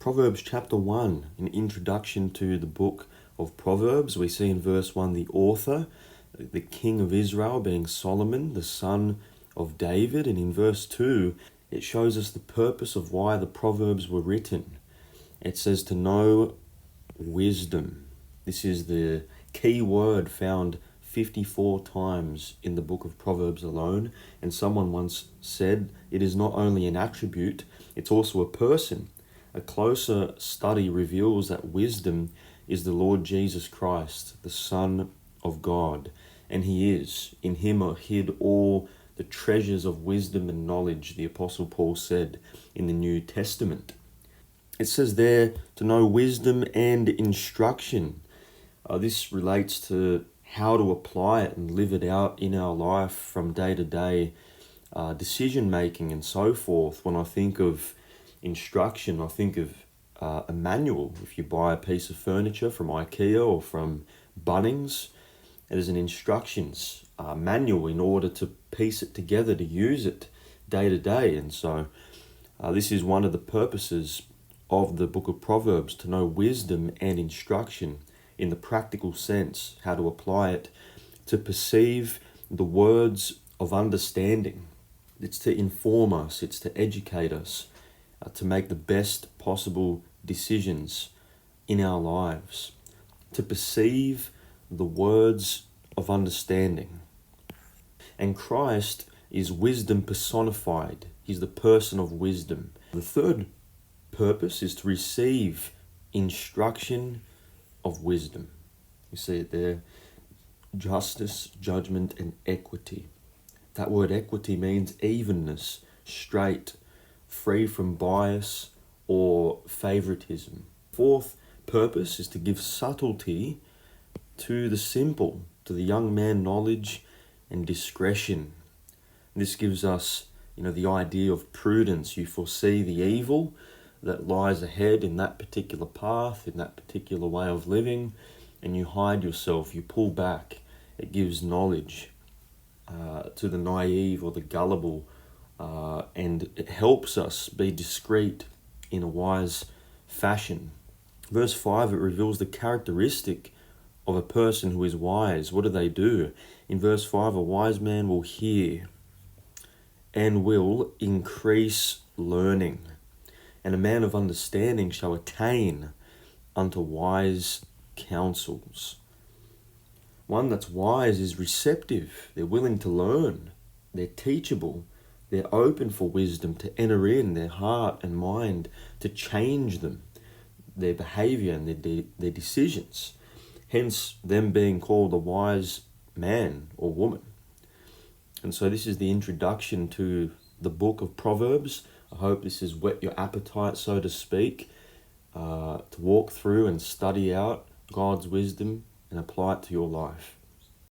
Proverbs chapter 1, an introduction to the book of Proverbs. We see in verse 1 the author, the king of Israel, being Solomon, the son of David. And in verse 2, it shows us the purpose of why the Proverbs were written. It says to know wisdom. This is the key word found 54 times in the book of Proverbs alone. And someone once said it is not only an attribute, it's also a person. A closer study reveals that wisdom is the Lord Jesus Christ, the Son of God. And he is. In him are hid all the treasures of wisdom and knowledge, the Apostle Paul said in the New Testament. It says there to know wisdom and instruction. This relates to how to apply it and live it out in our life from day to day, decision making and so forth. When I think of instruction, I think of a manual. If you buy a piece of furniture from IKEA or from Bunnings, it is an instructions manual in order to piece it together, to use it day to day. And so this is one of the purposes of the book of Proverbs, to know wisdom and instruction in the practical sense, how to apply it, to perceive the words of understanding. It's to inform us, it's to educate us, to make the best possible decisions in our lives, to perceive the words of understanding. And Christ is wisdom personified. He's the person of wisdom. The third purpose is to receive instruction of wisdom. You see it there. Justice, judgment, and equity. That word equity means evenness, straight, free from bias or favoritism. Fourth purpose is to give subtlety to the simple, to the young man knowledge and discretion. This gives us, the idea of prudence. You foresee the evil that lies ahead in that particular path, in that particular way of living, and you hide yourself, you pull back. It gives knowledge to the naive or the gullible, and it helps us be discreet in a wise fashion. Verse 5, it reveals the characteristic of a person who is wise. What do? In verse 5, a wise man will hear and will increase learning, and a man of understanding shall attain unto wise counsels. One that's wise is receptive. They're willing to learn. They're teachable. They're open for wisdom to enter in their heart and mind, to change them, their behavior and their decisions. Hence, them being called a wise man or woman. And so this is the introduction to the book of Proverbs. I hope this has whet your appetite, so to speak, to walk through and study out God's wisdom and apply it to your life.